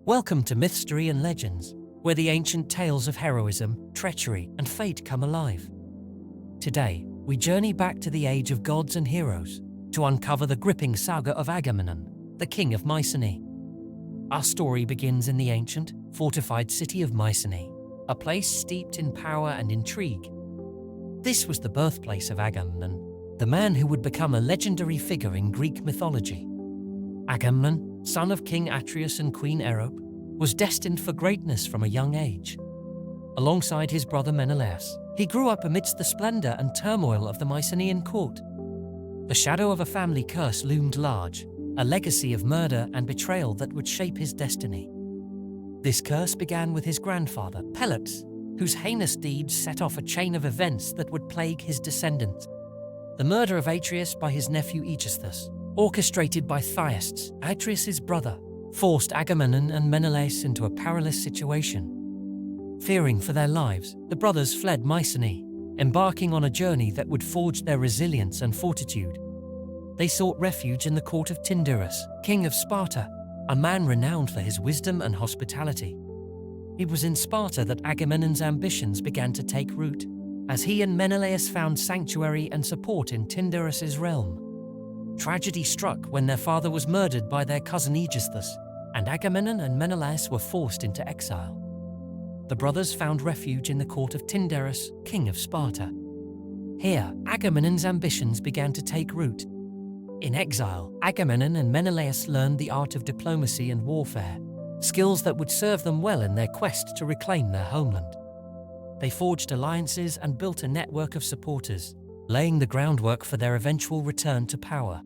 Welcome to Mythstory and Legends, where the ancient tales of heroism, treachery, and fate come alive. Today, we journey back to the age of gods and heroes to uncover the gripping saga of Agamemnon, the King of Mycenae. Our story begins in the ancient, fortified city of Mycenae, a place steeped in power and intrigue. This was the birthplace of Agamemnon, the man who would become a legendary figure in Greek mythology. Agamemnon, son of King Atreus and Queen Erope, was destined for greatness from a young age. Alongside his brother Menelaus, he grew up amidst the splendor and turmoil of the Mycenaean court. The shadow of a family curse loomed large, a legacy of murder and betrayal that would shape his destiny. This curse began with his grandfather, Menelaus, whose heinous deeds set off a chain of events that would plague his descendants. The murder of Atreus by his nephew Aegisthus, orchestrated by Thyestes, Atreus' brother, forced Agamemnon and Menelaus into a perilous situation. Fearing for their lives, the brothers fled Mycenae, embarking on a journey that would forge their resilience and fortitude. They sought refuge in the court of Tyndareus, king of Sparta, a man renowned for his wisdom and hospitality. It was in Sparta that Agamemnon's ambitions began to take root, as he and Menelaus found sanctuary and support in Tyndareus' realm. Tragedy struck when their father was murdered by their cousin Aegisthus, and Agamemnon and Menelaus were forced into exile. The brothers found refuge in the court of Tyndareus, king of Sparta. Here, Agamemnon's ambitions began to take root. In exile, Agamemnon and Menelaus learned the art of diplomacy and warfare, skills that would serve them well in their quest to reclaim their homeland. They forged alliances and built a network of supporters, laying the groundwork for their eventual return to power.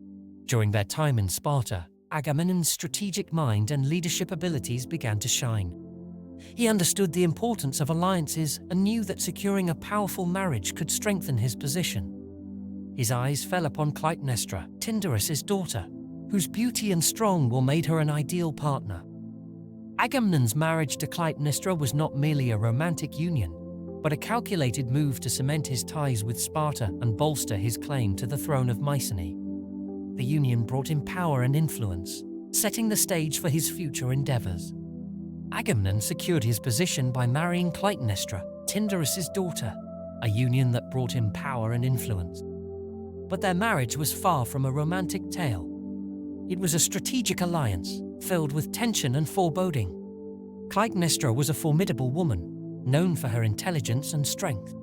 During their time in Sparta, Agamemnon's strategic mind and leadership abilities began to shine. He understood the importance of alliances and knew that securing a powerful marriage could strengthen his position. His eyes fell upon Clytemnestra, Tyndareus' daughter, whose beauty and strong will made her an ideal partner. Agamemnon's marriage to Clytemnestra was not merely a romantic union, but a calculated move to cement his ties with Sparta and bolster his claim to the throne of Mycenae. The union brought him power and influence, setting the stage for his future endeavors. Agamemnon secured his position by marrying Clytemnestra, Tyndareus' daughter, a union that brought him power and influence. But their marriage was far from a romantic tale. It was a strategic alliance, filled with tension and foreboding. Clytemnestra was a formidable woman, known for her intelligence and strength.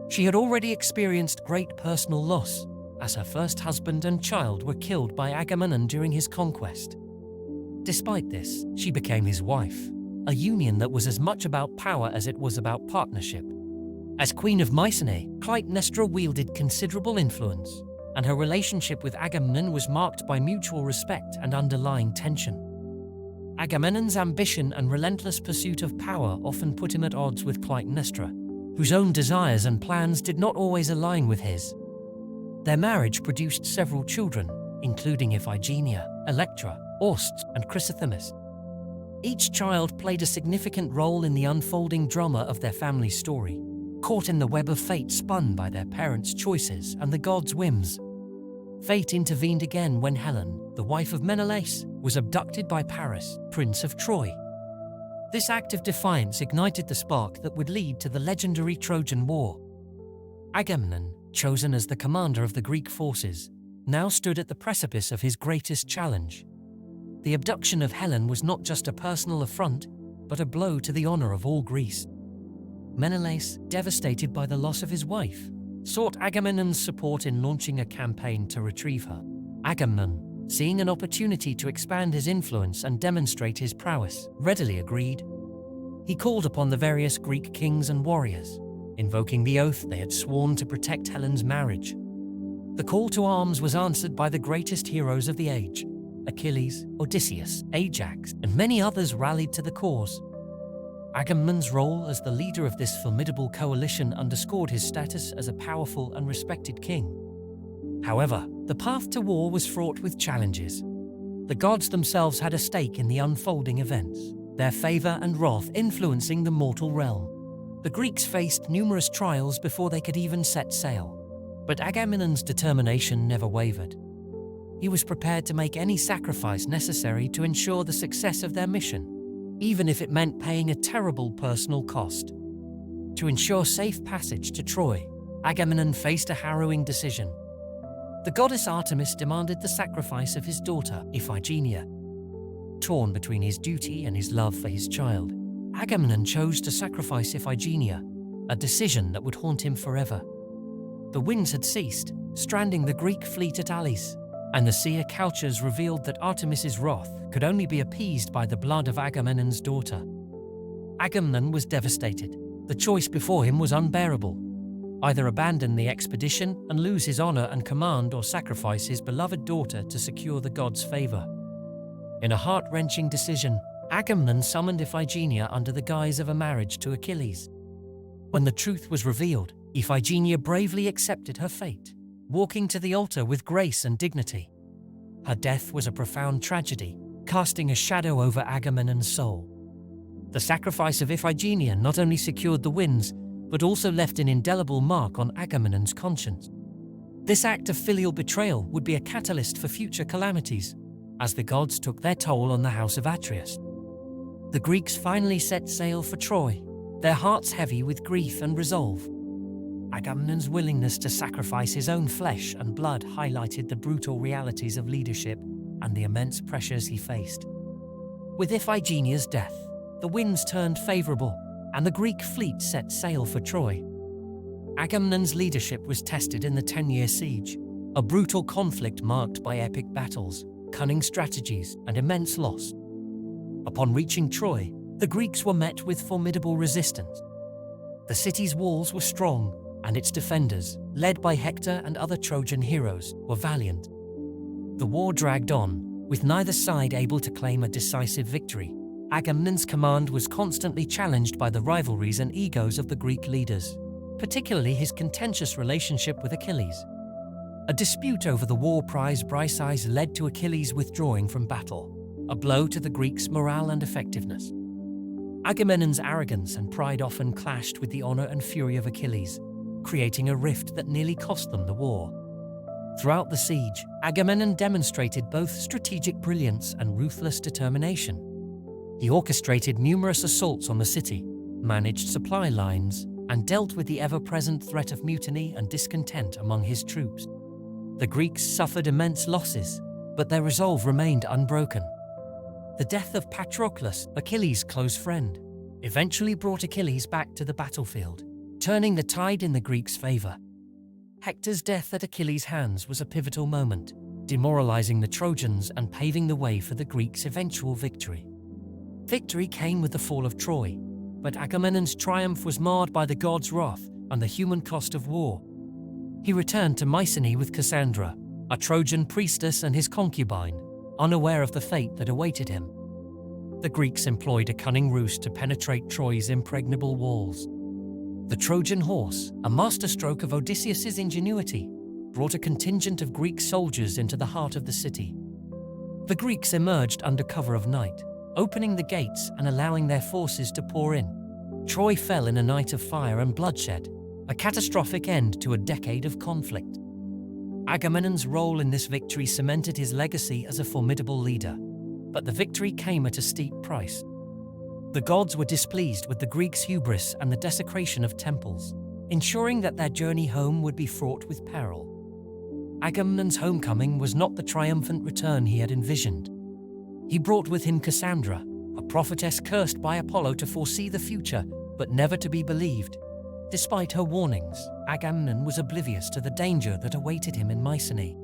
She had already experienced great personal loss, as her first husband and child were killed by Agamemnon during his conquest. Despite this, she became his wife, a union that was as much about power as it was about partnership. As Queen of Mycenae, Clytemnestra wielded considerable influence, and her relationship with Agamemnon was marked by mutual respect and underlying tension. Agamemnon's ambition and relentless pursuit of power often put him at odds with Clytemnestra, whose own desires and plans did not always align with his. Their marriage produced several children, including Iphigenia, Electra, Orestes, and Chrysothemis. Each child played a significant role in the unfolding drama of their family story, caught in the web of fate spun by their parents' choices and the gods' whims. Fate intervened again when Helen, the wife of Menelaus, was abducted by Paris, Prince of Troy. This act of defiance ignited the spark that would lead to the legendary Trojan War. Agamemnon, chosen as the commander of the Greek forces, now stood at the precipice of his greatest challenge. The abduction of Helen was not just a personal affront, but a blow to the honor of all Greece. Menelaus, devastated by the loss of his wife, sought Agamemnon's support in launching a campaign to retrieve her. Agamemnon, seeing an opportunity to expand his influence and demonstrate his prowess, readily agreed. He called upon the various Greek kings and warriors, invoking the oath they had sworn to protect Helen's marriage. The call to arms was answered by the greatest heroes of the age. Achilles, Odysseus, Ajax, and many others rallied to the cause. Agamemnon's role as the leader of this formidable coalition underscored his status as a powerful and respected king. However, the path to war was fraught with challenges. The gods themselves had a stake in the unfolding events, their favor and wrath influencing the mortal realm. The Greeks faced numerous trials before they could even set sail, but Agamemnon's determination never wavered. He was prepared to make any sacrifice necessary to ensure the success of their mission. even if it meant paying a terrible personal cost. To ensure safe passage to Troy, Agamemnon faced a harrowing decision. The goddess Artemis demanded the sacrifice of his daughter, Iphigenia. Torn between his duty and his love for his child, Agamemnon chose to sacrifice Iphigenia, a decision that would haunt him forever. The winds had ceased, stranding the Greek fleet at Alys, and the seer Calchas revealed that Artemis's wrath could only be appeased by the blood of Agamemnon's daughter. Agamemnon was devastated. The choice before him was unbearable. Either abandon the expedition and lose his honor and command, or sacrifice his beloved daughter to secure the gods' favor. In a heart-wrenching decision, Agamemnon summoned Iphigenia under the guise of a marriage to Achilles. When the truth was revealed, Iphigenia bravely accepted her fate, walking to the altar with grace and dignity. Her death was a profound tragedy, casting a shadow over Agamemnon's soul. The sacrifice of Iphigenia not only secured the winds, but also left an indelible mark on Agamemnon's conscience. This act of filial betrayal would be a catalyst for future calamities, as the gods took their toll on the house of Atreus. The Greeks finally set sail for Troy, their hearts heavy with grief and resolve. Agamemnon's willingness to sacrifice his own flesh and blood highlighted the brutal realities of leadership and the immense pressures he faced. With Iphigenia's death, the winds turned favorable, and the Greek fleet set sail for Troy. Agamemnon's leadership was tested in the 10-year siege, a brutal conflict marked by epic battles, cunning strategies, and immense loss. Upon reaching Troy, the Greeks were met with formidable resistance. The city's walls were strong, and its defenders, led by Hector and other Trojan heroes, were valiant. The war dragged on, with neither side able to claim a decisive victory. Agamemnon's command was constantly challenged by the rivalries and egos of the Greek leaders, particularly his contentious relationship with Achilles. A dispute over the war prize Briseis led to Achilles withdrawing from battle, a blow to the Greeks' morale and effectiveness. Agamemnon's arrogance and pride often clashed with the honor and fury of Achilles, creating a rift that nearly cost them the war. Throughout the siege, Agamemnon demonstrated both strategic brilliance and ruthless determination. He orchestrated numerous assaults on the city, managed supply lines, and dealt with the ever-present threat of mutiny and discontent among his troops. The Greeks suffered immense losses, but their resolve remained unbroken. The death of Patroclus, Achilles' close friend, eventually brought Achilles back to the battlefield, turning the tide in the Greeks' favor. Hector's death at Achilles' hands was a pivotal moment, demoralizing the Trojans and paving the way for the Greeks' eventual victory. Victory came with the fall of Troy, but Agamemnon's triumph was marred by the gods' wrath and the human cost of war. He returned to Mycenae with Cassandra, a Trojan priestess and his concubine, unaware of the fate that awaited him. The Greeks employed a cunning ruse to penetrate Troy's impregnable walls. The Trojan horse, a masterstroke of Odysseus's ingenuity, brought a contingent of Greek soldiers into the heart of the city. The Greeks emerged under cover of night, opening the gates and allowing their forces to pour in. Troy fell in a night of fire and bloodshed, a catastrophic end to a decade of conflict. Agamemnon's role in this victory cemented his legacy as a formidable leader, but the victory came at a steep price. The gods were displeased with the Greeks' hubris and the desecration of temples, ensuring that their journey home would be fraught with peril. Agamemnon's homecoming was not the triumphant return he had envisioned. He brought with him Cassandra, a prophetess cursed by Apollo to foresee the future, but never to be believed. Despite her warnings, Agamemnon was oblivious to the danger that awaited him in Mycenae.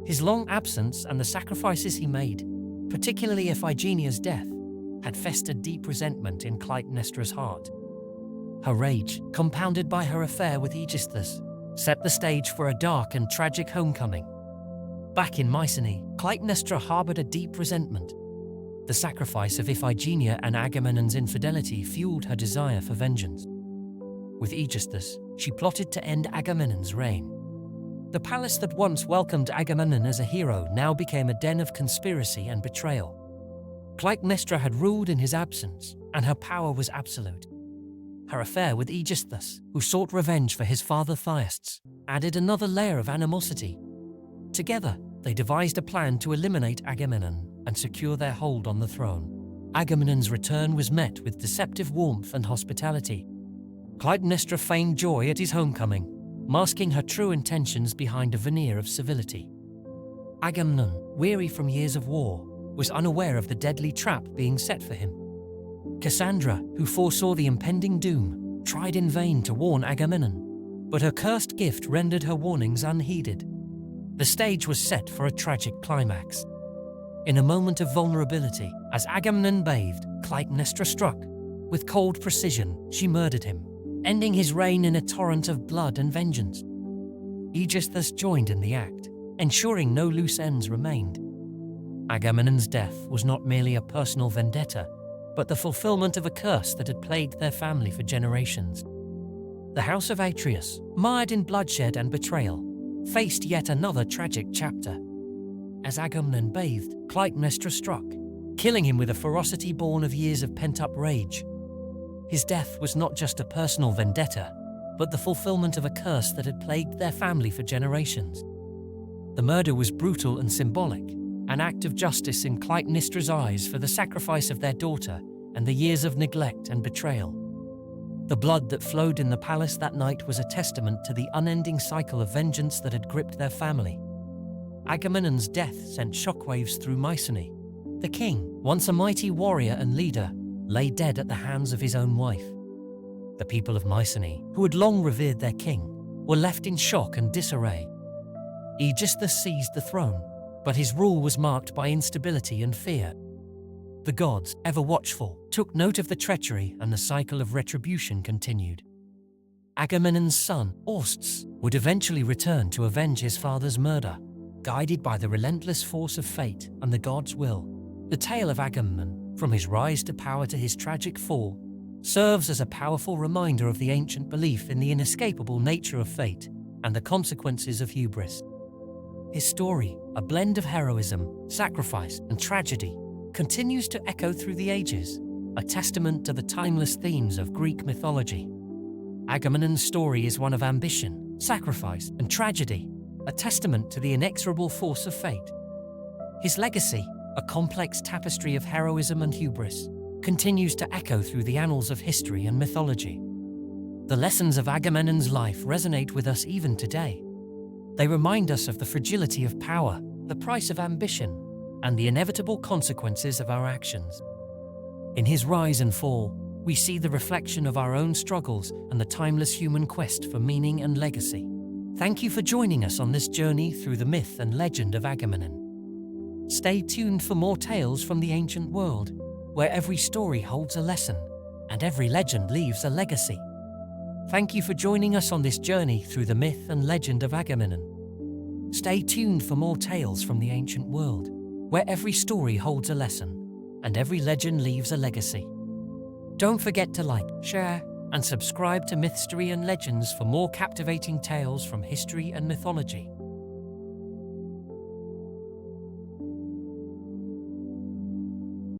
His long absence and the sacrifices he made, particularly Iphigenia's death, had festered deep resentment in Clytemnestra's heart. Her rage, compounded by her affair with Aegisthus, set the stage for a dark and tragic homecoming. Back in Mycenae, Clytemnestra harbored a deep resentment. The sacrifice of Iphigenia and Agamemnon's infidelity fueled her desire for vengeance. With Aegisthus, she plotted to end Agamemnon's reign. The palace that once welcomed Agamemnon as a hero now became a den of conspiracy and betrayal. Clytemnestra had ruled in his absence, and her power was absolute. Her affair with Aegisthus, who sought revenge for his father Thyestes, added another layer of animosity. Together, they devised a plan to eliminate Agamemnon and secure their hold on the throne. Agamemnon's return was met with deceptive warmth and hospitality. Clytemnestra feigned joy at his homecoming, masking her true intentions behind a veneer of civility. Agamemnon, weary from years of war, was unaware of the deadly trap being set for him. Cassandra, who foresaw the impending doom, tried in vain to warn Agamemnon, but her cursed gift rendered her warnings unheeded. The stage was set for a tragic climax. In a moment of vulnerability, as Agamemnon bathed, Clytemnestra struck. With cold precision, she murdered him, ending his reign in a torrent of blood and vengeance. Aegis thus joined in the act, ensuring no loose ends remained. Agamemnon's death was not merely a personal vendetta, but the fulfillment of a curse that had plagued their family for generations. The house of Atreus, mired in bloodshed and betrayal, faced yet another tragic chapter. As Agamemnon bathed, Clytemnestra struck, killing him with a ferocity born of years of pent-up rage. His death was not just a personal vendetta, but the fulfillment of a curse that had plagued their family for generations. The murder was brutal and symbolic, an act of justice in Clytemnestra's eyes for the sacrifice of their daughter and the years of neglect and betrayal. The blood that flowed in the palace that night was a testament to the unending cycle of vengeance that had gripped their family. Agamemnon's death sent shockwaves through Mycenae. The king, once a mighty warrior and leader, lay dead at the hands of his own wife. The people of Mycenae, who had long revered their king, were left in shock and disarray. Aegis seized the throne, but his rule was marked by instability and fear. The gods, ever watchful, took note of the treachery, and the cycle of retribution continued. Agamemnon's son, Orsts, would eventually return to avenge his father's murder, guided by the relentless force of fate and the gods' will. The tale of Agamemnon, from his rise to power to his tragic fall, serves as a powerful reminder of the ancient belief in the inescapable nature of fate and the consequences of hubris. His story, a blend of heroism, sacrifice, and tragedy, continues to echo through the ages, a testament to the timeless themes of Greek mythology. Agamemnon's story is one of ambition, sacrifice, and tragedy, a testament to the inexorable force of fate. His legacy, a complex tapestry of heroism and hubris, continues to echo through the annals of history and mythology. The lessons of Agamemnon's life resonate with us even today. They remind us of the fragility of power, the price of ambition, and the inevitable consequences of our actions. In his rise and fall, we see the reflection of our own struggles and the timeless human quest for meaning and legacy. Thank you for joining us on this journey through the myth and legend of Agamemnon. Stay tuned for more tales from the ancient world, where every story holds a lesson and every legend leaves a legacy. Thank you for joining us on this journey through the myth and legend of Agamemnon. Stay tuned for more tales from the ancient world, where every story holds a lesson and every legend leaves a legacy. Don't forget to like, share, and subscribe to Mythstory and Legends for more captivating tales from history and mythology.